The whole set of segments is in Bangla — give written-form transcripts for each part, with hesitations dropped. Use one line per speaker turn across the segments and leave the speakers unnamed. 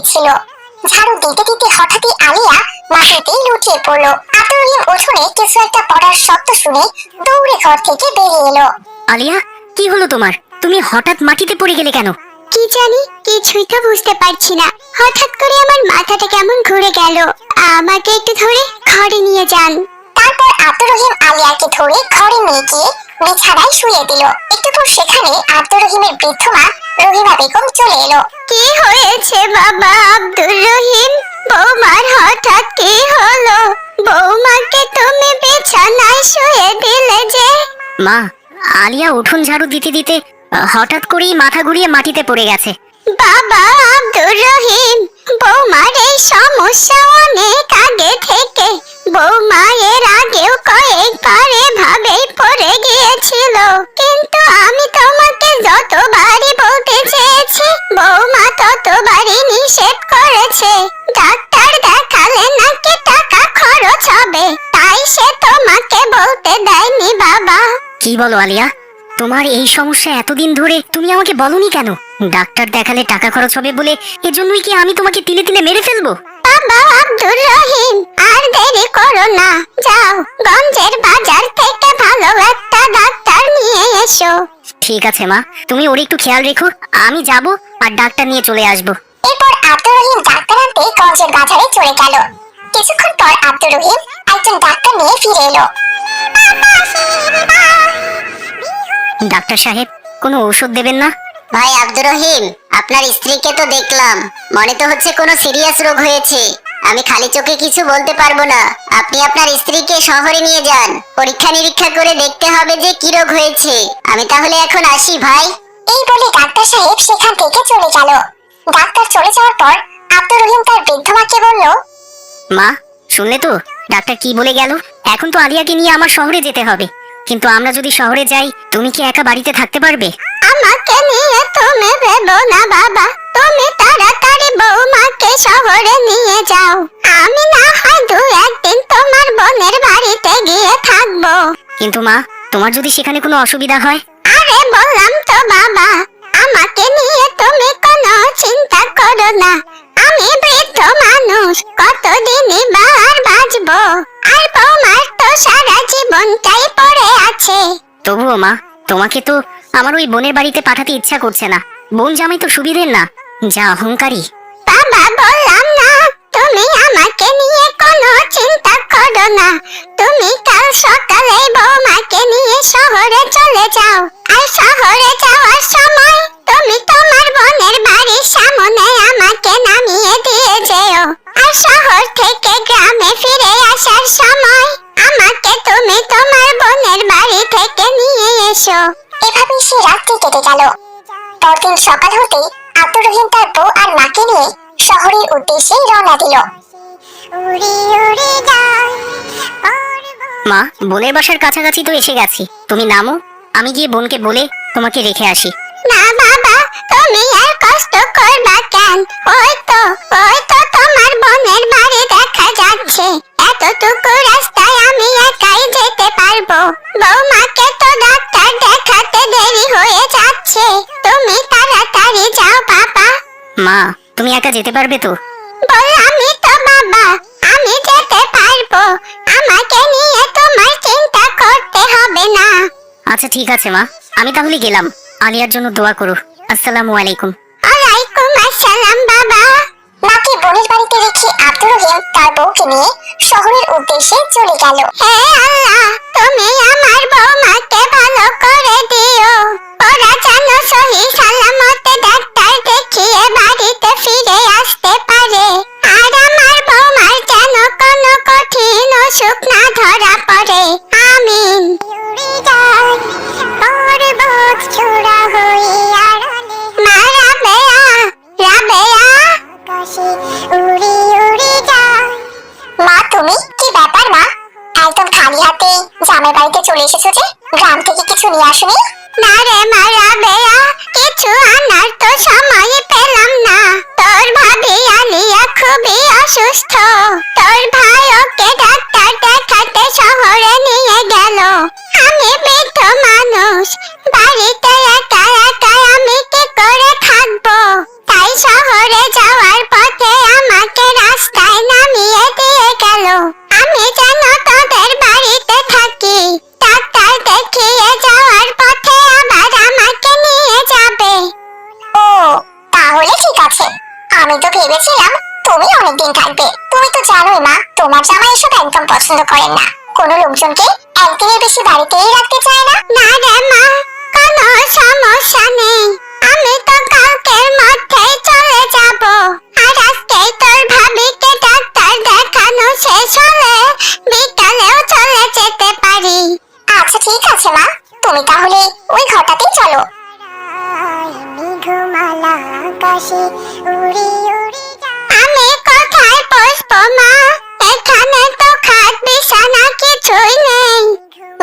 দিচ্ছিল। ঝাড়ু দিতে দিতে হঠাৎই আলিয়া মাটিতেই লুটিয়ে পড়লো। আব্দুর রহিম উঠোনে কিছু একটা পড়ার শব্দ শুনে দৌড়ে ঘর থেকে বেরিয়ে এলো।
আলিয়া, কি হলো তোমার? তুমি হঠাৎ মাটিতে পড়ে গেলে কেন?
কি জানি, কিছুই তো বুঝতে পারছি না। হঠাৎ করে আমার মাথাটা কেমন ঘুরে গেল। আমাকে একটু ধরে ঘরে নিয়ে যান।
তারপর আব্দুর রহিম আলিয়াকে ধরে ঘরে নিয়ে গিয়ে বিছানায় শুয়ে দিল। একটু পর সেখানে আব্দুর রহিমের বৃদ্ধ মা রহিমা বেগম চলে এলো।
কি হয়েছে বাবা আব্দুর রহিম? বৌমার হঠাৎ কি হলো? বৌমাকে তুমি বিছানায় শুয়ে দিলে যে?
মা, আলিয়া উঠোন ঝাড়ু দিতে দিতে হঠাৎ করেই মাথা ঘুরিয়ে মাটিতে পড়ে গেছে।
বাবা আব্দুর রহিম, বৌমার এই সমস্যা অনেক আগে থেকে। বৌমা এর আগেও কয়েকবার এভাবেই পড়ে গিয়েছিল, কিন্তু আমি তোমাকে যতবারই বলতে চেয়েছি বৌমা ততবারই নিষেধ করেছে। ডাক্তার দেখালে নাকি টাকা খরচ হবে, তাই সে তোমাকে বলতে দেয়নি বাবা।
কি বলো আলিয়া? তোমার এই সমস্যা এতদিন ধরে তুমি আমাকে বলনি কেন? ডাক্তার দেখালে টাকা খরচ হবে বলে এজন্যই কি আমি তোমাকে তিলে তিলে মেরে ফেলবো?
বাবা আব্দুর রহিম, আর দেরি করো না, যাও গঞ্জের বাজার থেকে ভালো একটা ডাক্তার নিয়ে এসো।
ঠিক আছে মা, তুমি ওর একটু খেয়াল রেখো, আমি যাব আর ডাক্তার নিয়ে চলে আসবো।
এরপর আব্দুর রহিম ডাক্তার আনতে গঞ্জের বাজারে চলে গেল। কিছুক্ষণ পর আব্দুর রহিম একজন ডাক্তার নিয়ে ফিরে এলো।
ডাক্তার সাহেব, কোনো ঔষধ দেবেন না?
ভাই আব্দুর রহিম, আপনার স্ত্রীকে তো দেখলাম, মনে তো হচ্ছে কোনো সিরিয়াস রোগ হয়েছে। আমি খালি চোখে কিছু বলতে পারবো না। আপনি আপনার স্ত্রীকে শহরে নিয়ে যান, পরীক্ষা নিরীক্ষা করে দেখতে হবে যে কি রোগ হয়েছে। আমি তাহলে এখন আসি ভাই।
এই বলে ডাক্তার সাহেব সেখান থেকে চলে গেল। ডাক্তার চলে যাওয়ার পর আব্দুর রহিম তার বৃদ্ধ মাকে বলল,
মা, শুনলে তো ডাক্তার কি বলে গেল? এখন তো আলিয়াকে নিয়ে আমার শহরে যেতে হবে, কিন্তু আমরা যদি শহরে যাই তুমি কি একা বাড়িতে থাকতে পারবে?
আমাকে নিয়ে তুমি ভেবো না বাবা, তুমি তাড়াতাড়ি বৌমাকে শহরে নিয়ে যাও। আমি না হয় 2-1 দিন তোমার বোনের বাড়িতে গিয়ে থাকবো।
কিন্তু মা, তোমার যদি সেখানে কোনো অসুবিধা হয়?
আরে বললাম তো বাবা, আমাকে নিয়ে তুমি কোনো চিন্তা করো না। আমি বৃদ্ধ মানুষ, কতদিনই বা আর বাঁচবো। আর বৌমার তো সারা জীবনটাই পড়ে আছে।
তবুও মা, তোমাকে তো আমার ওই বোনের বাড়িতে পাঠাতে ইচ্ছা করছে না। বোন জামাই তো সুবিধের না, যা অহংকারী।
বাবা বললাম না, তুমি আমাকে নিয়ে কোনো চিন্তা করো না। তুমি কাল সকালে বৌমাকে নিয়ে শহরে চলে যাও। আর শহরে যাওয়ার সময় তুমি তোমার বোনের বাড়ির সামনে আমাকে নামিয়ে দিয়ে যেও। আর শহর থেকে গ্রামে ফিরে আসার সময় আমাকে তুমি তোমার বোনের বাড়ি থেকে নিয়ে এসো।
এভাবেই সে রাত্রি কেটে গেল। পরদিন সকাল হতেই আব্দুর রহিম তার বউ আর মাকে নিয়ে শহরের উদ্দেশ্যে রওনা দিল।
মা, বোনের বাসার কাছাকাছি তো এসে গেছি, তুমি নামো, আমি গিয়ে বোনকে বলে তোমাকে রেখে আসি।
না বাবা, তুমি আর কষ্ট করবা কেন? ওই তো তোমার বোনের বাড়ি দেখা যাচ্ছে। এতটুকু রাস্তায় আমি একাই যেতে পারবো। বৌমাকে তো ডাক্তার দেখাতে দেরি হয়ে যাচ্ছে, তুমি তাড়াতাড়ি যাও বাবা।
মা, তুমি একা যেতে পারবে তো?
বললামই তো বাবা, আমি যেতে পারবো। আমাকে নিয়ে তোমার চিন্তা করতে হবে না।
আচ্ছা ঠিক আছে মা, আমি তাহলে গেলাম। আলিয়ার জন্য দোয়া করো। আসসালামু আলাইকুম।
ওয়ালাইকুম আসসালাম বাবা।
মাকে বোনের বাড়িতে রেখে আব্দুর রহিম তার বউকে নিয়ে শহরের উদ্দেশ্যে চলে গেল।
হে আল্লাহ, তুমি আমার বৌমাকে ভালো করে দিও। ওরা যেন সহি সালামতে ডাক্তার দেখিয়ে বাড়িতে ফিরে আসতে পারে। আর আমার বৌমার যেন কোনো কঠিন অসুখ না ধরা পড়ে। আমিন। মা রাবেয়া,
মা, তুমি কি ব্যাপার মা? একদম খালি হাতে জামাই বাড়িতে চলে এসেছো যে? গ্রাম থেকে কিছু নিয়ে আসোনি?
না রে মা রাবেয়া, কিছু আনার তো সময় পেলাম না। তোর ভাবি আলিয়া খুবই অসুস্থ। তোর ভাই ওকে ডাক্তার দেখাতে শহরে নিয়ে গেল। আমি বৃদ্ধ মানুষ, বাড়িতে একা একা আমি কি করে থাকবো? তাই শহরে যাওয়ার পথে
আমি তো ভেবেছিলাম তুমি অনেকদিন থাকবে। তুমি তো জানোই মা, তোমার জামাই এসব একদম পছন্দ করেন না। কোনো লোকজনকে একদিনের বেশি বাড়িতেই রাখতে চায় না।
না রে মা, কোনো সমস্যা নেই। আমি তো কালকের মধ্যেই চলে যাব। আর আজকেই তোর ভাবিকে ডাক্তার দেখানো শেষ হলে বিকালেও চলে যেতে পারি।
আচ্ছা ঠিক আছে মা, তুমি তাহলে ওই ঘরটাতেই চলো।
মেঘমালা আকাশে উড়ি উড়ি যায়। আমি কোথায় বসবো মা? এখানে তো খাট বিছানা কিছুই নেই।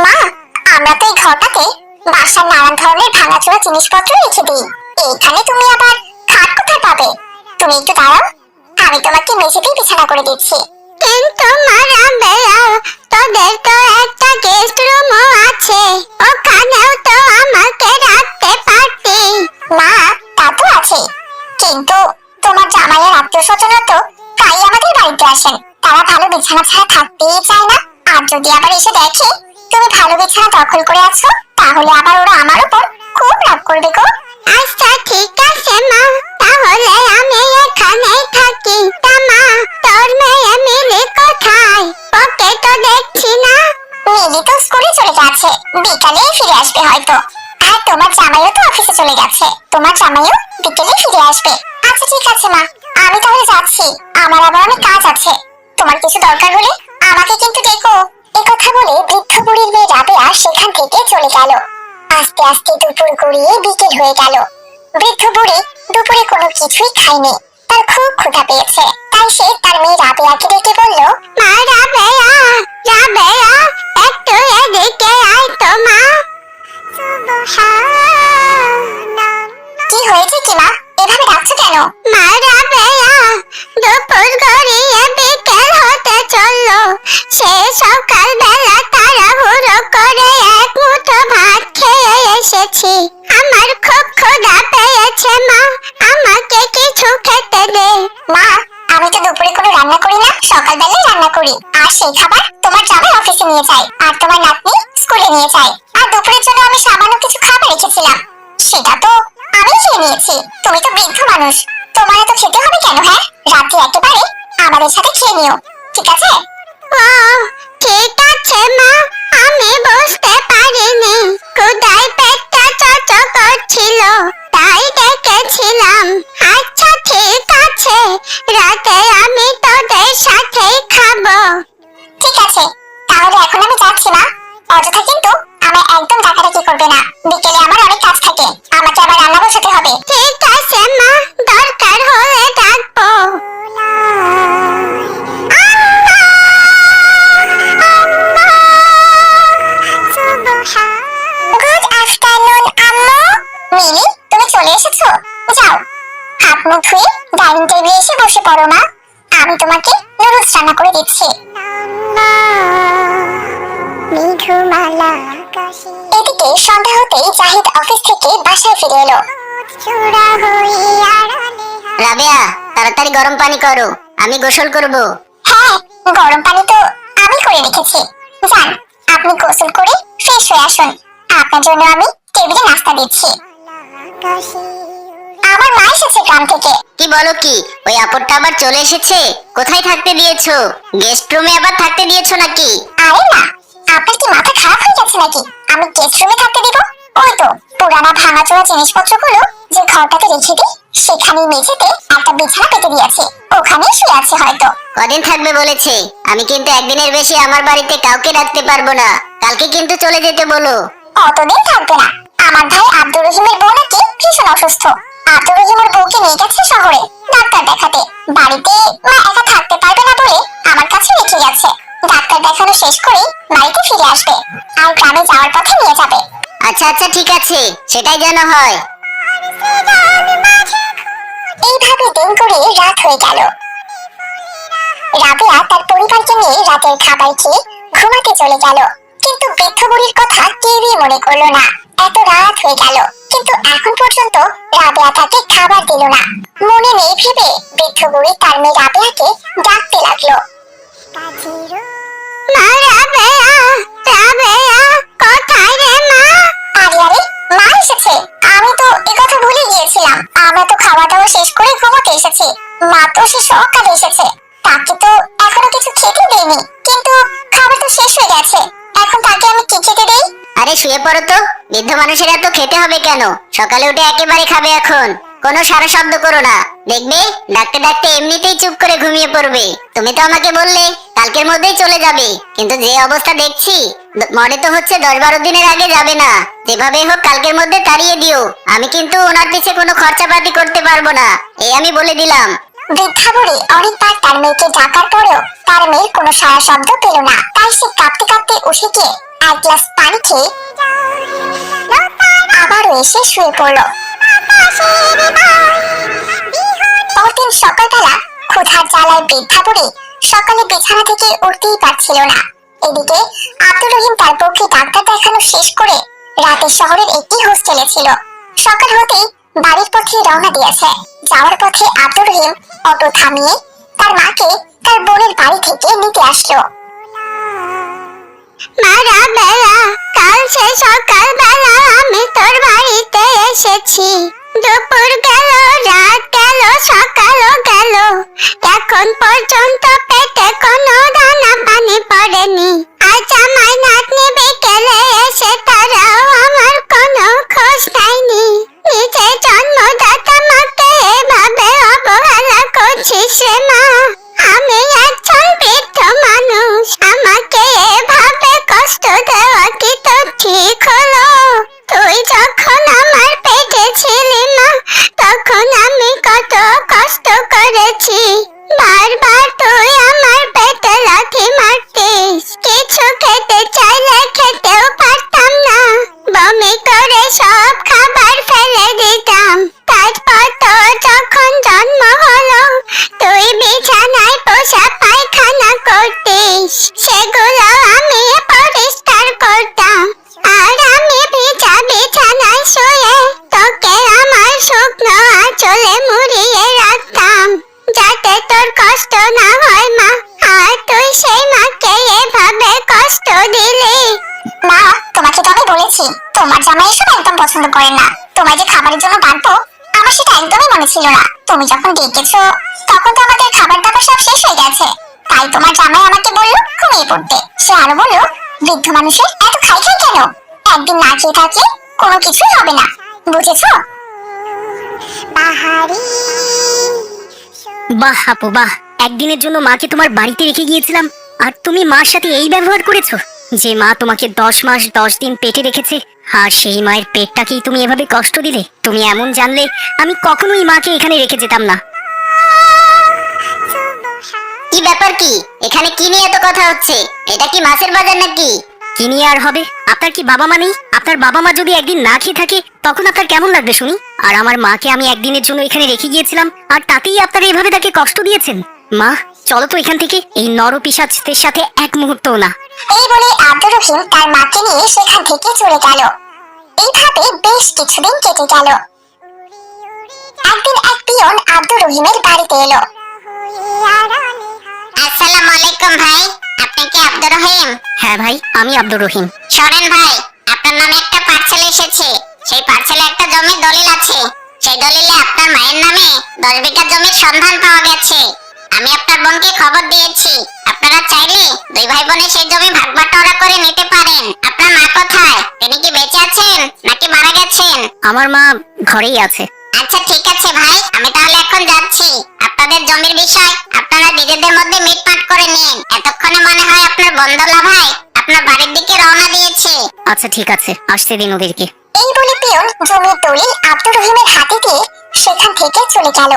মা, আমরা তো এই ঘরটাতে বাসার নানান ধরনের ভাঙাচোরা জিনিসপত্র রেখে দিই। এইখানে তুমি আবার খাট কোথায় পাবে? তুমি একটু দাঁড়াও, আমি তোমাকে মেঝেতেই বিছানা করে দিচ্ছি।
কিন্তু মারা বেয়া, তোদের তো একটা গেস্ট রুমও আছে, ওখানেও তো আমাকে রাখতে পারতি।
মা, তা তো আছে, কিন্তু তোমার জামাইয়ের আত্মীয় স্বজনরা তো প্রায় আমাদের বাড়িতে আসেন। তারা ভালো বিছানা ছাড়া থাকতেই চায় না। আর যদি আবার এসে দেখে তুমি ভালো বিছানা দখল করে আছো, তাহলে আবার ওরা আমার উপর খুব রাগ করবে গো।
আচ্ছা ঠিক আছে মা, তাহলে আমি এখানেই থাকি। তা মা, তোর মেয়ে মিলি কোথায়? ওকে তো দেখছি না।
মিলি তো স্কুলে চলে গেছে, বিকালে ফিরে আসবে হয়তো। আর তোমার জামাইও তো অফিসে চলে গেছে, তোমার জামাইও বিকেলে ফিরে আসবে। আচ্ছা ঠিক আছে মা, আমি তাহলে যাচ্ছি, আমার আবার অনেক কাজ আছে। তোমার কিছু দরকার হলে আমাকে কিন্তু ডেকো। এই কথা বলে বৃদ্ধ বুড়ির মেয়ে রাবেয়া সেখান থেকে চলে গেল। আস্তে আস্তে দুপুর গড়িয়ে বিকেল হয়ে গেল। বৃদ্ধ বুড়ি দুপুরে কোনো কিছুই খায়নি, তার খুব ক্ষুধা পেয়েছে। তাই সে তার মেয়ে রাবেয়াকে ডেকে বলল,
মা রাবেয়া, রাবেয়া, একটু এদিকে আয় তো মা।
কি হয়েছে কি মা, এভাবে ডাকছো কেন?
মা রাবেয়া, দুপুর গড়িয়ে বিকেল হতে চললো। সে সকালবেলা তাড়াহুড়ো করে এক মুঠো ভাত খেয়ে এসেছি। আমার খুব ক্ষুধা পেয়েছে মা, আমাকে কিছু খেতে দে।
মা, আমি তো দুপুরে কোনো রান্না করি না, সকালবেলায় রান্না করি। আর সেই খাবার তোমার জামাই অফিসে নিয়ে যায়, আর তোমার নাতনি স্কুলে নিয়ে যায়। আর দুপুরের জন্য আমি সামান্য কিছু খাবার রেখেছিলাম, সেটা তো আমি খেয়ে নিয়েছি। তুমি তো বৃদ্ধ মানুষ, তোমার এত খেতে হবে কেন? হ্যাঁ, রাতে একেবারে আমাদের সাথে খেয়ে নিও, ঠিক আছে?
ও ঠিক আছে মা, আমি বুঝতে পারিনি। ক্ষুধায় পেটটা চট করছিল, তাই ডেকেছিলাম। আচ্ছা ঠিক আছে, রাতে আমি তোদের সাথেই খাবো।
ঠিক আছে, তাহলে এখন আমি যাচ্ছি মা। অযথা কিন্তু আমার একদম ডাকাডাকি করবে না, বিকেলে আমার অনেক কাজ থাকে, আমাকে আবার রান্না বসাতে হবে।
ঠিক আছে মা, দরকার হলে ডাকবো।
গুড আফটারনুন আম্মু। মিলি, তুমি চলে এসেছো? যাও, হাত মুখ ধুয়ে ডাইনিং টেবিলে এসে বসে পড়ো মা, আমি তোমাকে নুডলস রান্না করে দিচ্ছি।
মেঘমালা আকাশে
এদিকে সন্ধ্যা হতেই জাহিদ অফিস থেকে বাসায় ফিরে এলো।
চূড়া হয়ে আড়ালে
রাবেয়া, তাড়াতাড়ি গরম পানি করো, আমি গোসল করব।
হ্যাঁ, গরম পানি তো আমি করে রেখেছি। যান, আপনি গোসল করে ফ্রেশ হয়ে আসুন, আপনার জন্য আমি টেবিলে নাস্তা দিচ্ছি।
আকাশে
আমার মা এসেছে গ্রাম থেকে।
কি বলো কি, ওই আপদটা আবার চলে এসেছে? কোথায় থাকতে দিয়েছো? গেস্ট রুমে আবার থাকতে দিয়েছো নাকি?
আরে না, আপনার কি মাথা খারাপ হয়ে গেছে নাকি? আমি গেস্ট রুমে থাকতে দিব? ওই তো পুরানা ভাঙাচোরা জিনিসপত্রগুলো যে ঘরটাতে রেখে দিই, সেখানেই মেঝেতে একটা বিছানা পেতে দিয়েছে, ওখানেই শুয়ে আছে হয়তো।
কদিন থাকবে বলেছে? আমি কিন্তু একদিনের বেশি আমার বাড়িতে কাউকে রাখতে পারবো না, কালকে কিন্তু চলে যেতে বলো।
অতদিন থাকবে না, আমার ভাই আব্দুর রহিমের বউ নাকি ভীষণ অসুস্থ। আব্দুর রহিমের বউকে নিয়ে গেছে শহরে ডাক্তার দেখাতে। বাড়িতে মা একা থাকতে পারবে না বলে আমার কাছে রেখে গেছে। ডাক্তার দেখানো শেষ করে বাড়িতে ফিরে আসবে, আর গ্রামে যাওয়ার পথে নিয়ে যাবে।
আচ্ছা আচ্ছা ঠিক আছে, সেটাই যেন হয়।
এইভাবে দিন করে রাত হয়ে গেল। রাবেয়া তার পরিবারকে নিয়ে রাতের খাবার খেয়ে ঘুমাতে চলে গেল, কিন্তু বৃদ্ধ বুড়ির কথা কেউই মনে করলো না। এত রাত হয়ে গেল, কিন্তু এখন পর্যন্ত রাবেয়া তাকে খাবার দিল না। মনে নেই ভেবে বৃদ্ধ বুড়ি তার মেয়ে রাবেয়াকে ডাকতে লাগলো।
মা রাবেয়া, রাবেয়া, কোথায় রে মা?
আরে আরে, মা এসেছে, আমি তো এ কথা ভুলে গিয়েছিলাম। আমরা তো খাওয়া দাওয়া শেষ করে ঘুমাতে এসেছি। মা তো সে সকালে এসেছে, তাকে তো এখনো কিছু খেতে দেয়নি, কিন্তু খাবার তো শেষ হয়ে গেছে। এখন তাকে আমি কি খেতে দেই?
আরে শুয়ে পড়ো তো, বৃদ্ধ মানুষেরা তো খেতে হবে কেন, সকালে উঠে একেবারে খাবে। এখন কোনো সারা শব্দ করো না, দেখবে ডাকতে ডাকতে এমনিতেই চুপ করে ঘুমিয়ে পড়বে। তুমি তো আমাকে বললে কালকের মধ্যেই চলে যাবে, কিন্তু যে অবস্থা দেখছি মনে তো হচ্ছে 10-12 দিনের আগে যাবে না। যেভাবে হোক কালকের মধ্যে তাড়িয়ে দিও, আমি কিন্তু ওনার পিছে কোনো খরচাপাতি করতে পারবো না, এই আমি বলে দিলাম।
বৃদ্ধা বুড়ি অনেকবার তার মেয়েকে ডাকার পরেও তার মেয়ের কোনো সারা শব্দ পেল না। তাই সে কাঁপতে কাঁপতে উঠে গিয়ে এক গ্লাস পানি খেয়ে আবারও এসে শুয়ে পড়ল। পরদিন সকালবেলা ক্ষুধার জ্বালায় বৃদ্ধা বুড়ি সকালে বিছানা থেকে উঠতেই পারছিল না। এদিকে আব্দুর রহিম তার পক্ষে ডাক্তার দেখানো শেষ করে রাতে শহরের একটি হোস্টেলে ছিল। সকাল হতেই বাড়ির পথে রওনা দিয়েছে। যাওয়ার পথে আব্দুর রহিম অটো থামিয়ে তার মাকে তার বোনের বাড়ি থেকে নিতে আসলো।
মারা বেলা, কাল সে সকাল বেলা আমি তোর বাড়িতে এসেছি। দুপুর গেল, রাত গেল, সকালও গেল, এখন পর্যন্ত পেটে কোনো দানা পানি পড়েনি। আজ আমার নাতনি বিকেলে এসে তারাও আমার কোনো খোঁজ নেয়নি। নিজের জন্মদাতা মাকে এভাবে অবহেলা করছিস রে মা। আমি একজন বৃদ্ধ মানুষ, আমাকে এভাবে কষ্ট দেওয়া কি তো ঠিক হলো? তুই যখন আমার পেটে ছিলি মা, তখন আমি কত কষ্ট করেছি। বারবার তুই আমার পেটে লাথি মারতিস, কিছু খেতে চাইলে খেতেও পারতাম না, বমি করে সব খাবার ফেলে দিতাম। তারপর তোর যখন জন্ম হলো, তুই বিছানায় বসে পায়খানা করতিস, সেগুলো আমি পরিষ্কার করতাম। আর আমি ভিজা বিছানায় শুয়ে তোকে আমার শুকনো আঁচলে মুড়িয়ে রাখতাম, যাতে তোর কষ্ট না হয় মা। আর তুই সেই মাকে এভাবে কষ্ট দিলি।
মা, তোমাকে তো আমি বলেছি তোমার জামাই এসব একদম পছন্দ করে না। তোমায় যে খাবারের জন্য ডাকবো আমার সেটা একদমই মনে ছিল না। তুমি যখন ডেকেছো তখন তো আমাদের খাবার দাবার সব শেষ হয়ে গেছে। তাই তোমার জামাই আমাকে বললো ঘুমিয়ে পড়তে। সে আরো বললো, বৃদ্ধ মানুষের এত খাই খাই কেন? একদিন না খেয়ে থাকলে কোনো কিছুই হবে না, বুঝেছো?
বাহ আপু বাহ, একদিনের জন্য মাকে তোমার বাড়িতে রেখে গিয়েছিলাম আর তুমি মার সাথে এই ব্যবহার করেছো? যে মা তোমাকে 10 মাস 10 দিন পেটে রেখেছে, আর সেই মায়ের পেটটাকেই তুমি এভাবে কষ্ট দিলে? তুমি এমন জানলে আমি কখনোই মাকে এখানে রেখে যেতাম না।
কি ব্যাপার, কি এখানে কি নিয়ে এত কথা হচ্ছে? এটা কি মাছের বাজার নাকি?
কি নিয়ে আর হবে? আপনার কি বাবা মা নেই? আপনার বাবা মা যদি একদিন না খেয়ে থাকে তখন আপনার কেমন লাগবে শুনি? আর আমার মাকে আমি একদিনের জন্য এখানে রেখে গিয়েছিলাম আর তাতেই আপনারা এইভাবে তাকে কষ্ট দিয়েছেন। মা চলো তো এখান থেকে, এই নরপিশাচদের সাথে এক মুহূর্তও না।
এই বলে আব্দুর রহিম তার মাকে নিয়ে সেখান থেকে চলে গেল। এইভাবে বেশ কিছুদিন কেটে গেল। একদিন এক পিয়ন আব্দুর রহিমের বাড়িতে এলো।
আসসালামু আলাইকুম ভাই, আপনি কি আব্দুর রহিম?
হ্যাঁ ভাই, আমি আব্দুর রহিম।
শোনেন ভাই, আপনার নামে একটা পার্সেল এসেছে। সেই পার্সেলে একটা জমির দলিল আছে। সেই দলিলে আপনার মায়ের নামে 10 বিঘা জমির সন্ধান পাওয়া গেছে। আমি আপনার বোনকে খবর দিয়েছি, আপনারা চাইলে 2 ভাই বোনে সেই জমি ভাগ বাটোয়ারা করে নিতে পারেন। আপনার মা কোথায়? তিনি কি বেঁচে আছেন নাকি মারা গেছেন?
আমার মা ঘরেই আছে।
আচ্ছা ঠিক আছে ভাই, আমি তাহলে এখন যাচ্ছি। আপনাদের জমির বিষয় আপনারা নিজেদের মধ্যে মিটমাট করে নিন। এতক্ষণে মনে হয় আপনার বন্ধলা ভাই আপনার বাড়ির দিকে রওনা দিয়েছে।
আচ্ছা ঠিক আছে, আসতে দিন ওদেরকে।
এই বলে পিয়ন জমির দলিল আব্দুর রহিমের হাতে দিয়ে সেখান থেকে চলে গেল।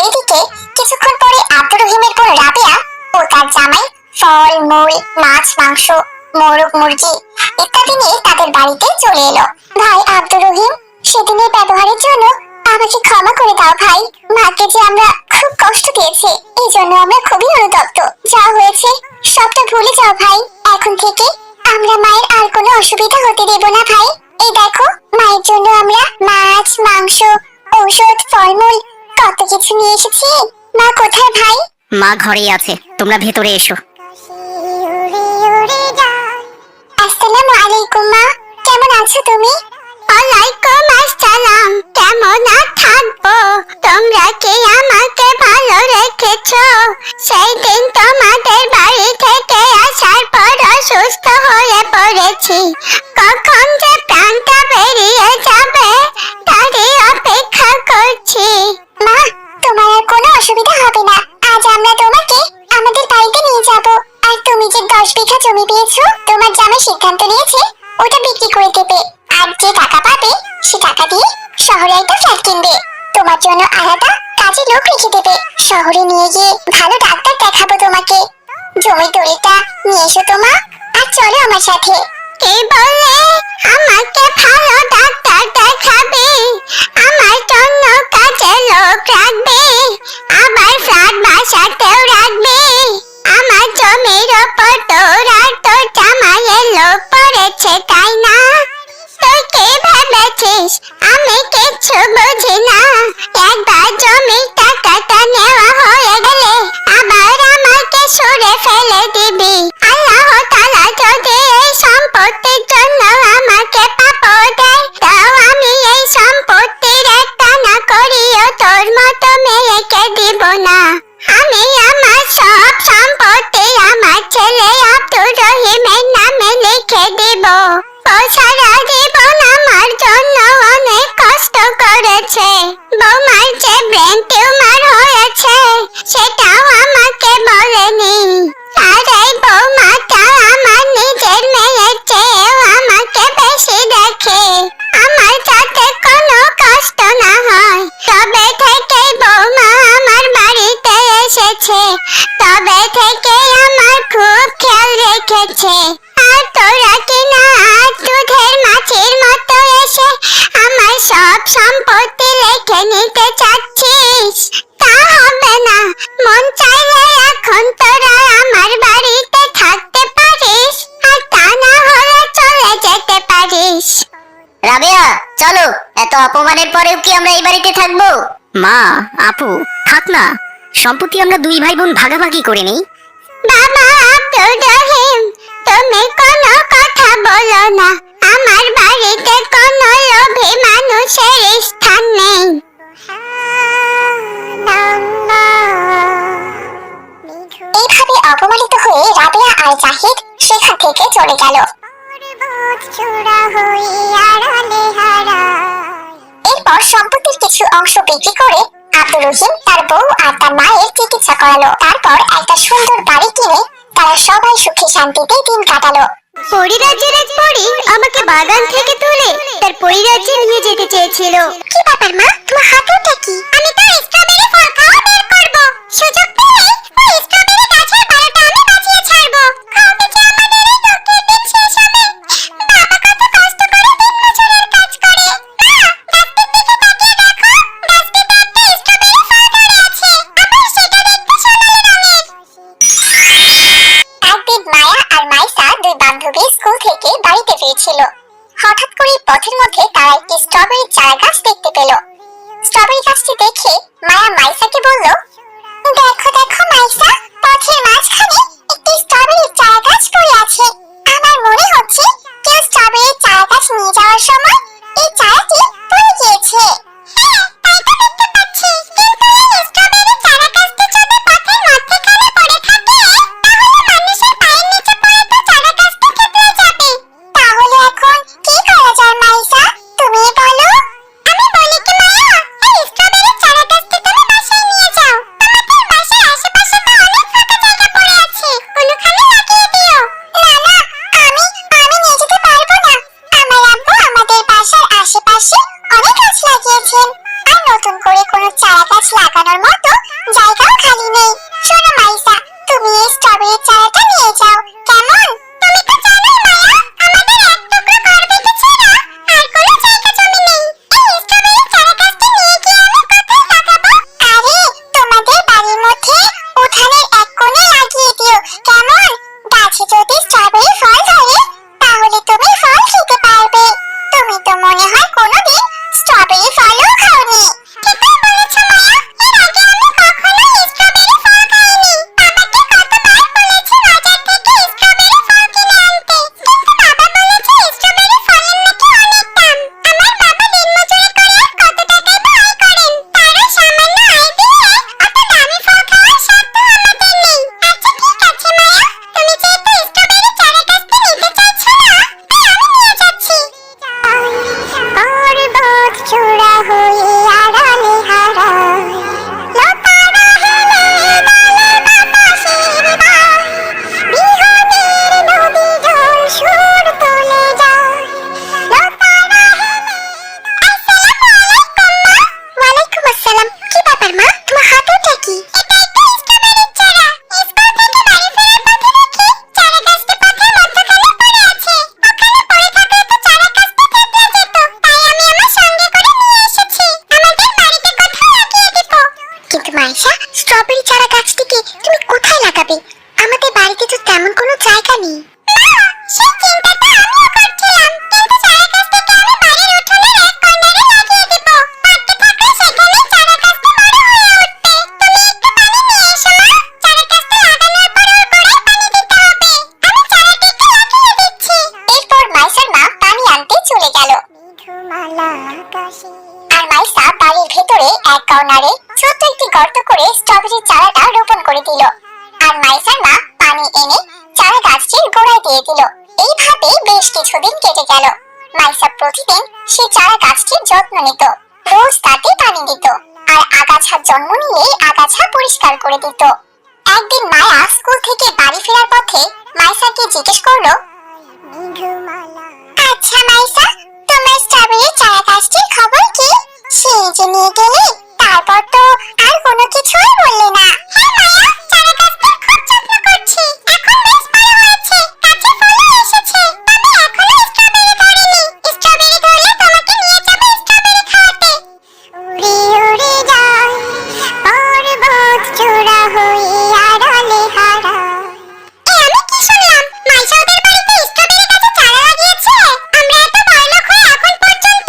এইদিকে কিছুক্ষণ পরে আব্দুর রহিমের বোন রাবিয়া ও তার জামাই ফল মূল মাছ মাংস মোরগ মুরগি ইত্যাদি নিয়ে তাদের বাড়িতে চলে এলো। ভাই আব্দুর রহিম, সেদিনের ব্যবহারের জন্য আমাকে ক্ষমা করে দাও ভাই। মাকে যে আমরা খুব কষ্ট দিয়েছি, এই জন্য আমরা খুবই অনুতপ্ত। যা হয়েছে সবটা ভুলে যাও ভাই। এখন থেকে আমরা মায়ের আর কোনো অসুবিধা হতে দেব না ভাই। এই দেখো, মায়ের জন্য আমরা মাছ মাংস ঔষধ ফলমূল কত কিছু নিয়ে এসেছি। মা কোথায় ভাই?
মা ঘরেই আছে, তোমরা ভেতরে এসো।
আসসালামু আলাইকুম মা, কেমন আছো তুমি?
ওয়ালাইকুম আসসালাম, কেমন আর থাকবো? তোমরা কি আমাকে ভালো সেই দিন তোমাদের বাড়ি থেকে আসার পর অসুস্থ হয়ে পড়েছি। কখন যে প্রাণটা বেরিয়ে যাবে তারই অপেক্ষা করছি।
মা, তোমার আর কোনো অসুবিধা হবে না। আজ আমরা তোমাকে আমাদের বাড়িতে নিয়ে যাব। আর তুমি যে 10 বিঘা জমি পেয়েছো, তোমার জামাই সিদ্ধান্ত নিয়েছে ওটা বিক্রি করে দেবে। আর যে টাকা পাবে সে টাকা দিয়ে শহরে একটা ফ্ল্যাট কিনবে। তোমার জন্য আলাদা কাজে লোক রেখে দেবে। শহরে নিয়ে গিয়ে ভালো ডাক্তার দেখাবো তোমাকে। জমির দলিলটা নিয়ে এসো তোমা, আর চলো আমার সাথে।
কি বলে আমাকে ভালো ডাক্তার দেখাবে, আমার জন্য কাজে লোক রাখবে, আবার ফ্ল্যাট বাসাতেও রাখবে। আমার জমির ওপর তোর আর তোর জামাইয়ের লোক পড়েছে তাই না? তুই কি ভেবেছিস আমি কিচ্ছু বুঝি না? একবার জমির টাকাটা নেওয়া হয়ে গেলে আবার আমাকে সরে ফেলে দিবি। আল্লাহ তাআলা যদি এই সম্পত্তির জন্য আমাকে পাপ দেয়, তাও আমি এই সম্পত্তির একটা না করিও তোর মতো মেয়েকে দিব না। আমি আমার সব সম্পত্তি আমার ছেলে আব্দুর রহিমের নামে লিখে দিব। ও সারা জীবন আমার জন্য অনেক কষ্ট করেছে। বৌমার যে ব্রেন টিউমার হয়েছে সেটাও আমাকে বলেনি। আর এই বৌমাটা আমার নিজের মেয়ের চেয়েও আমাকে বেশি দেখে। আমার যাতে কোনো কষ্ট না হয় তবে থেকে বৌমা আমার বাড়িতে এসেছে, তবে থেকে আমার খুব খেয়াল রেখেছে। আর তোরা কিনা আজ দুধের মাছের মতো এসে আমার সব সম্পত্তি রেখে নিতে চাচ্ছিস? তা হবে না। মন চাইলে এখন তোরা আমার বাড়িতে থাকতে পারিস, আর তা না হলে চলে যেতে পারিস।
রাবেয়া, চলো। এত অপমানের পরেও কি আমরা এই বাড়িতে থাকবো? মা, আপু, থাক না। সম্পত্তি আমরা 2 ভাই বোন ভাগাভাগি করে নেই।
বাবা আব্দুর রহিম, তুমি কোনো কথা বলো না। আমার বাড়িতে কোনো লোভী মানুষের স্থান নেই।
এইভাবে অপমানিত হয়ে রাবেয়া আর জাহিদ সেখান থেকে চলে গেল। এরপর সম্পত্তির কিছু অংশ বিক্রি করে আব্দুর রহিম তার বউ আর তার মায়ের চিকিৎসা করালো। তারপর একটা সুন্দর বাড়ি কিনে তারা সবাই সুখে শান্তিতে দিন কাটালো।
পরিরাজ্যের এক পরী আমাকে বাগান থেকে তুলে তার পরিরাজ্যে নিয়ে যেতে চেয়েছিল।
কি ব্যাপার মা, তোমার হাতে ওটা কি?
আমি তো স্ট্রবেরি ফল খাওয়া বের করব। সুযোগ পেলে ওই স্ট্রবেরি গাছের বারোটা আমি বাঁচিয়ে ছাড়বো। খাওয়াতে যে আমাদের এই লোকের দিন শেষ হবে। বাবা কত কষ্ট করে দিন মজুরের কাজ করে। মা, গাছটির দিকে তাকিয়ে দেখো, গাছটিতে একটা স্ট্রবেরি ফল ধরে আছে, আবার সেটা দেখতে সোনালী রঙের।
একদিন মায়া আর মাইসা দুই বান্ধবী স্কুল থেকে বাড়িতে ফিরছিল। হঠাৎ করে পথের মধ্যে তারা একটি স্ট্রবেরি চারা গাছ দেখতে পেল। স্ট্রবেরি গাছটি দেখে মায়া মাইসাকে বলল, দেখো দেখো মাইসা, পথের মাঝখানে একটি স্ট্রবেরি চারা গাছ পড়ে আছে। আমার মনে হচ্ছে কেউ স্ট্রবেরি চারা গাছ নিয়ে যাওয়ার সময় এই চারাটি পড়ে গিয়েছে।
হ্যাঁ, তাই তো দেখতে পাচ্ছি। কিন্তু এই স্ট্রবেরি চারা গাছটি যদি পথের মধ্যখানে পড়ে থাকে, তাহলে মানুষের পায়ের নিচে পড়ে তো চারা গাছটি থেতলে যাবে।
তাহলে এখন কি করা যায় মাইসা, তুমি বলো।
আমি বলি কি মায়া, এই স্ট্রবেরি চারা গাছটি তুমি বাসায় নিয়ে যাও। তোমাদের বাসার আশেপাশে তো অনেক ফাঁকা জায়গা পড়ে আছে, ওখানে লাগিয়ে দিও।
না না, আমি নিয়ে যেতে পারবো না। আমার আব্বু আমাদের বাসার আশেপাশে অনেক গাছ লাগিয়েছেন, আর নতুন করে কোনো চারা গাছ লাগানোর মতো জায়গাও খালি নেই। শোনো মাইসা, তুমি এই স্ট্রবেরি চারাটা নিয়ে যাও, কেমন?
তুমি তো জানোই মায়া, আমাদের এক টুকরো ঘর বাড়ি ছাড়া আর কোনো জায়গা জমি নেই। এই স্ট্রবেরি চারা গাছটি নিয়ে গিয়ে আমি কোথায় লাগাবো?
আরে, তোমাদের বাড়ির মধ্যে উঠানের এক কোণে লাগিয়ে দিও, কেমন? গাছে যদি স্ট্রবেরি ফল ধরে তাহলে তুমি ফল খেতে পারবে। তুমি তো মনে হয় কোনোদিন স্ট্রবেরি ফলও খাওনি।
ঠিকই বলেছো মায়া, এর আগে আমি
মাইশা, স্ট্রবেরি চারা গাছটিকে তুমি কোথায় লাগাবে? আমাদের বাড়িতে তো তেমন কোনো জায়গা নেই। সেই চিন্তাটা আমিও করছিলাম, কিন্তু চারা গাছটাকে আমি বাড়ির উঠোনের এক কর্নারে লাগিয়ে দেব। মাটি থাকলে সেখানে চারা গাছটা বড় হয়ে উঠবে। তুমি একটু পানি নিয়ে এসো মা। চারা গাছটা লাগানোর পর ওর গোড়ায় পানি দিতে হবে। আমি চারাটিকে লাগিয়ে দিচ্ছি। এরপর মাইশার মা পানি আনতে চলে গেল। আর মাইশা বাড়ির ভেতরে এক কর্নারে ছোট্ট একটি গর্ত করে স্ট্রবেরির চারাটা রোপণ করে দিল। আর মাইশার মা পানি এনে চারা গাছটির গোড়ায় দিয়ে দিল। এইভাবে বেশ কিছুদিন কেটে গেল। মাইশা প্রতিদিন সেই চারা গাছটির যত্ন নিত, রোজ তাতে পানি দিত, আর আগাছা জন্ম নিলে আগাছা পরিষ্কার করে দিত। একদিন মায়া স্কুল থেকে বাড়ি ফেরার পথে মাইশাকে জিজ্ঞেস করলো, আচ্ছা মাইশা, তোমার স্ট্রবেরি চারা গাছটির খবর কি? সেই যে নিয়ে গেলে, তারপর তো আর কোনো কিছুই বললে না। হ্যাঁ মায়া, চারা গাছটার খুব যত্ন করছি, এখন বেশ বড় হয়েছে, গাছে ফলও এসেছে। তবে এখনো স্ট্রবেরি ধরেনি। স্ট্রবেরি ধরলে তোমাকে নিয়ে যাব স্ট্রবেরি খাওয়াতে। উড়ে উড়ে যায় পর্বত চূড়া হয়ে আড়ালে হারায়। আমি কি শুনলাম, মাইশা ওদের বাড়িতে স্ট্রবেরি গাছে চারা লাগিয়েছে? আমরা এত বড়লোক হয়ে এখন পর্যন্ত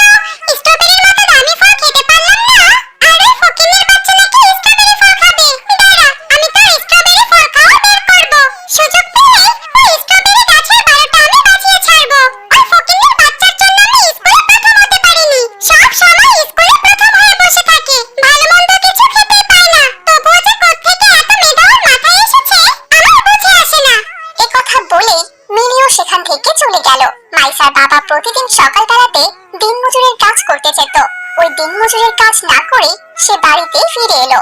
স্ট্রবেরির মতো দামি ফল খেতে পারলাম না। আর ওই ফকিন্নির বাচ্চা নাকি স্ট্রবেরি ফল খাবে। দাঁড়া, আমি তো স্ট্রবেরি ফল খাওয়া বের করব। সুযোগ পেলে ওই স্ট্রবেরি গাছের 12টা আমি বাজিয়ে ছাড়বো। ওই ফকিন্নির বাচ্চার জন্য আমি স্কুলে প্রথম হতে পারিনি। সব সময় স্কুলে প্রথম হয়ে বসে থাকে, ভালো মন্দ কিছু খেতেই পায় না। তবুও যে কোত্থেকে এত মেধা ওর মাথায় এসেছে আমার বুঝে আসে না। এ কথা বলেই মিনিও সেখান থেকে চলে গেল। মাইশার বাবা প্রতিদিন সকালবেলাতে দিনমজুরের কাজ করতে যেত। ওই দিনমজুরের কাজ না করে সে বাড়িতে ফিরে এলো।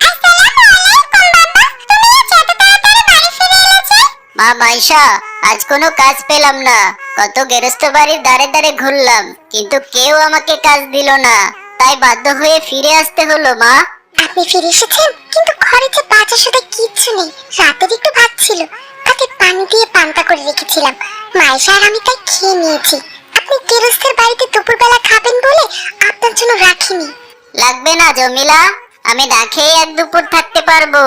আসসালামু আলাইকুম বাবা, তুমি আজ এত তাড়াতাড়ি বাড়ি ফিরে এলে যে?
মা মাইশা, আজ কোনো কাজ পেলাম না। কত গেরস্ত বাড়ির দ্বারে দ্বারে ঘুরলাম, কিন্তু কেউ আমাকে কাজ দিল না, তাই বাধ্য হয়ে ফিরে আসতে হলো মা।
আপনি ফিরে এসেছেন, কিন্তু ঘরে যে বাজার সদাই কিচ্ছু নেই। রাতের একটু ভাত ছিল, তাতে পানি দিয়ে পান্তা করে রেখেছিলাম। মাইশা আর আমি তাই খেয়ে নিয়েছি। আপনি গেরস্তের বাড়িতে দুপুরবেলা খাবেন বলে আপনার জন্য রাখিনি।
লাগবে না জমিলা, আমি না খেয়ে এক দুপুর থাকতে পারবো।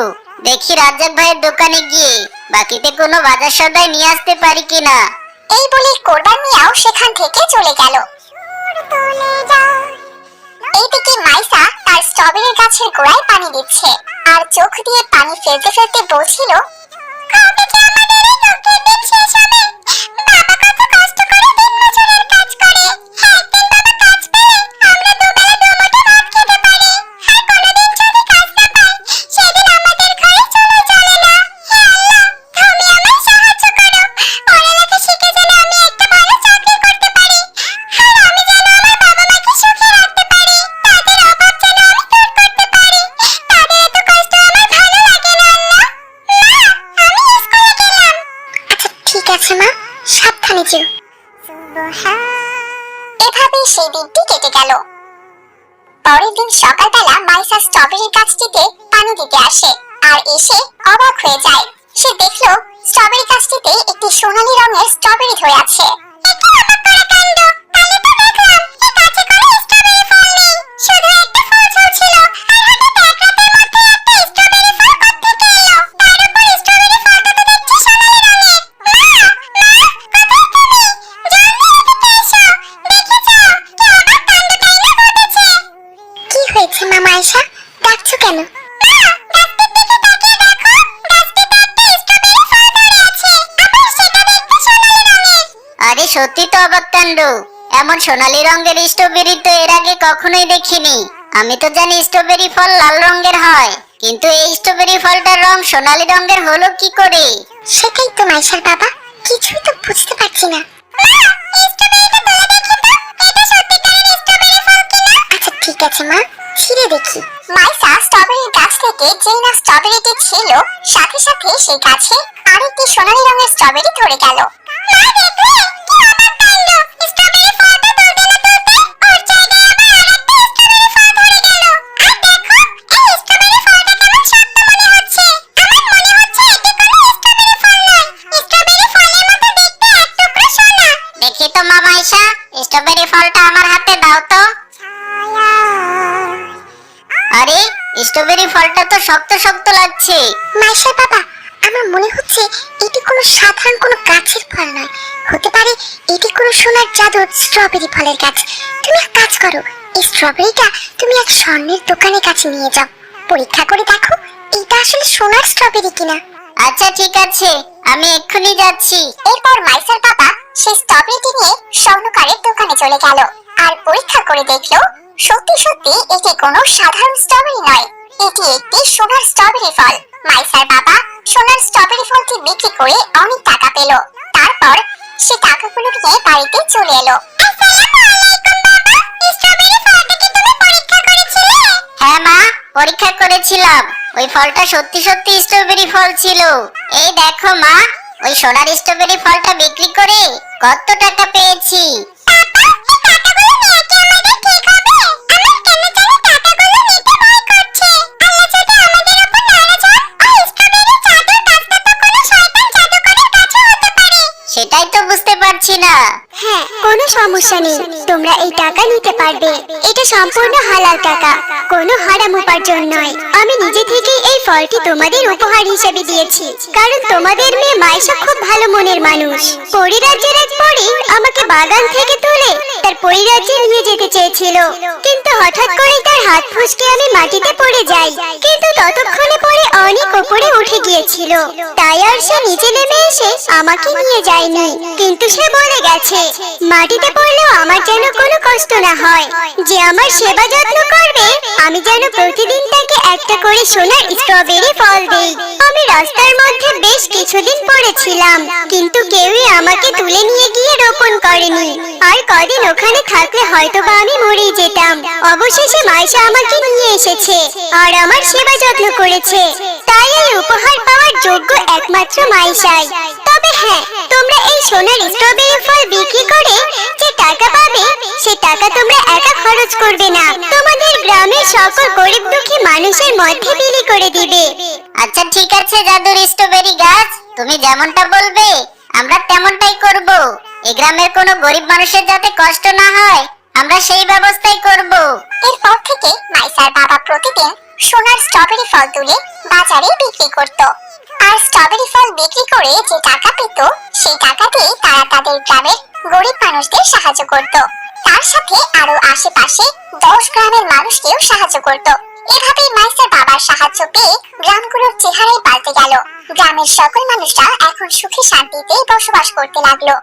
দেখি রাজ্জাক ভাইয়ের দোকানে গিয়ে বাকিতে কোনো বাজার সদাই নিয়ে আসতে পারি কিনা।
এই বলে কোরবান মিয়াও সেখান থেকে চলে গেল। এইদিকে মাইশা তার স্ট্রবেরি গাছের গোড়ায় পানি দিচ্ছে, আর চোখ দিয়ে পানি ফেলতে ফেলতে বলছিল, কবে যে আমাদের এই লোকের দিন শেষ হবে? বাবা কত কষ্ট করে দিনমজুরের কাজ করে। একদিন বাবা কাজ পেলে আমরা দুবেলা দুমুঠো ভাত খেতে পারি। আর কোনোদিন যদি কাজ না পাই, সেদিন আমাদের ঘরে চুলো জ্বলে না। হে আল্লাহ, তুমি আমায় সাহায্য করো। পড়ালেখা শিখে যেন আমি একটা ভালো চাকরি করতে পারি। আর আমি যেন আমার বাবা মাকে সুখে রাখতে পারি। তাদের অভাব যেন আমি দূর করতে পারি। তাদের এত কষ্ট আমার ভালো লাগে না আল্লাহ। মা, আমি স্কুলে গেলাম। আচ্ছা ঠিক আছে মা, সাবধানে যেও। এভাবেই সেই দিনটি কেটে গেল। পরের দিন সকালবেলা মাইশা স্ট্রবেরি গাছটিতে পানি দিতে আসে, আর এসে অবাক হয়ে যায়। সে দেখলো স্ট্রবেরি গাছটিতে একটি সোনালী রঙের স্ট্রবেরি ধরে আছে। এটা অবাক করা কাণ্ড! তাহলে তো দেখলাম এই গাছে কোনো স্ট্রবেরি ফল নেই, শুধু একটা ফুল ঝুলছিল। আর হঠাৎ এক রাতের মধ্যে একটা স্ট্রবেরি ফল কোত্থেকে এলো? তার উপর স্ট্রবেরি ফলটা তো দেখছি সোনালী রঙের। মা, কোথায় তুমি? জলদি এদিকে এসো, দেখে যাও কি অবাক কাণ্ডটাই না ঘটেছে। কি হয়েছে মা মাইশা, ডাকছো কেন? মা, গাছটির দিকে তাকিয়ে দেখো, গাছটিতে একটা স্ট্রবেরি ফল ধরে আছে, আবার সেটা দেখতে সোনালী রঙের।
আরে সত্যি তো অবাক কাণ্ড! এমন সোনালী রঙের স্ট্রবেরি তো এর আগে কখনোই দেখিনি। আমি তো জানি স্ট্রবেরি ফল লাল রঙের হয়, কিন্তু এই স্ট্রবেরি ফলটার রং সোনালী রঙের হলো কি করে?
সেটাই তো মাইশার বাবা, কিছুই তো বুঝতে পারছি না। মা, এই স্ট্রবেরিটা তুলে দেখি তো, এটা সত্যিকারের স্ট্রবেরি ফল কিনা। আচ্ছা ঠিক আছে মা, ছিঁড়ে দেখি। মাইশা স্ট্রবেরি গাছ থেকে যেই না স্ট্রবেরিটি ছিল, সাথে সাথে সেই গাছে আরেকটি সোনালী রঙের স্ট্রবেরি ধরে গেল। মা দেখলে কি অবাক কাণ্ড! স্ট্রবেরি ফলটা তুলতে না তুলতে ওর জায়গায় আবার আরেকটা স্ট্রবেরি ফল ধরে গেল। আর দেখো, এই স্ট্রবেরি ফলটা কেমন শক্ত মনে হচ্ছে। আমার মনে হচ্ছে এটি কোনো স্ট্রবেরি ফল নয়, স্ট্রবেরি ফলের মতো দেখতে এক টুকরো সোনা।
দেখি তো মা মাইশা, স্ট্রবেরি ফলটা আমার হাতে দাও তো। আরে স্ট্রবেরি ফলটা তো শক্ত শক্ত লাগছে।
মাইশার বাবা, আমার মনে হচ্ছে এটি কোনো সাধারণ কোনো গাছের ফল নয়, হতে পারে এটি কোনো সোনার জাদুর স্ট্রবেরি ফলের গাছ। তুমি এক কাজ করো, এই স্ট্রবেরিটা তুমি এক স্বর্ণের দোকানের কাছে নিয়ে যাও, পরীক্ষা করে দেখো এটা আসলে সোনার স্ট্রবেরি কিনা।
আচ্ছা ঠিক আছে, আমি এক্ষুনি যাচ্ছি।
এরপর মাইসার বাবা সেই স্ট্রবেরিটি নিয়ে স্বর্ণকারের দোকানে চলে গেল আর পরীক্ষা করে দেখলো সত্যি সত্যি এটি কোনো সাধারণ স্ট্রবেরি নয়, এটি একটি সোনার স্ট্রবেরি ফল। মাইসার বাবা সোনার স্ট্রবেরি ফলটি বিক্রি করে অনেক টাকা পেল। তারপর সে টাকাগুলো নিয়ে বাড়িতে চলে এলো।
হ্যাঁ মা, পরীক্ষা করেছিলাম, ওই ফলটা সত্যি সত্যি স্ট্রবেরি ফল ছিল। এই দেখো মা, ওই সোনার স্ট্রবেরি ফলটা বিক্রি করে কত টাকা পেয়েছি। সেটাই তো বুঝতে পারছি না।
হ্যাঁ, কোনো সমস্যা নেই, তোমরা এই টাকা নিতে পারবে। এটা সম্পূর্ণ হালাল টাকা, কোনো হারাম উপার্জন নয়। আমি নিজে থেকে এই ফলটি তোমাদের উপহার হিসেবে দিয়েছি, কারণ তোমাদের মেয়ে মাইশা খুব ভালো মনের মানুষ। পরিরাজ্যের এক পরী আমাকে বাগান থেকে তুলে তার পরিরাজ্যে নিয়ে যেতে চেয়েছিল, কিন্তু হঠাৎ করে তার হাত ফসকে আমি মাটিতে পড়ে যাই, কিন্তু ততক্ষণে পরে অনেক উপরে উঠে গিয়েছিল, তাই আর সে নিচে নেমে এসে আমাকে নিয়ে যায়নি। কিন্তু সে বলে গেছে মাটিতে পড়লেও আমার যেন কোনো কষ্ট না হয়, যে আমার সেবা যত্ন করবে আমি যেন প্রতিদিন তাকে একটা করে সোনার স্ট্রবেরি ফল দেই। আমি রাস্তার মধ্যে বেশ কিছুদিন পড়েছিলাম, কিন্তু কেউই আমাকে তুলে নিয়ে গিয়ে রোপণ করেনি, আর কদিন ওখানে থাকলে হয়তোবা আমি মরেই যেতাম। অবশেষে মাইশা আমাকে নিয়ে এসেছে আর আমার সেবা যত্ন করেছে, তাই এই উপহার পাওয়ার যোগ্য একমাত্র মাইশাই। তবে হ্যাঁ, তোমরা এই সোনার স্ট্রবেরি ফল বিক্রি করে যে টাকা পাবে সে টাকা তোমরা একা খরচ করবে না, তোমাদের গ্রামের সকল গরিব দুঃখী মানুষের মধ্যে বিলি করে দিবে।
আচ্ছা ঠিক আছে জাদুর স্ট্রবেরি গাছ, তুমি যেমনটা বলবে আমরা তেমনটাই করব। এই গ্রামের কোনো গরিব মানুষের যাতে কষ্ট না হয় আমরা সেই ব্যবস্থাই করব।
এরপর থেকে মাইসার বাবা প্রতিদিন সোনার স্ট্রবেরি ফল তুলে বাজারে বিক্রি করত, আর স্ট্রবেরি ফল বিক্রি করে যে টাকা পেত সেই টাকা দিয়ে তারা তাদের গ্রামের গরিব মানুষদের সাহায্য করত, তার সাথে আরো আশেপাশে 10 গ্রামের মানুষকেও সাহায্য করত। এভাবেই মাইসার বাবার সাহায্য পেয়ে গ্রামগুলোর চেহারাই পাল্টে গেল। গ্রামের সকল মানুষরা এখন সুখে শান্তিতে বসবাস করতে লাগলো।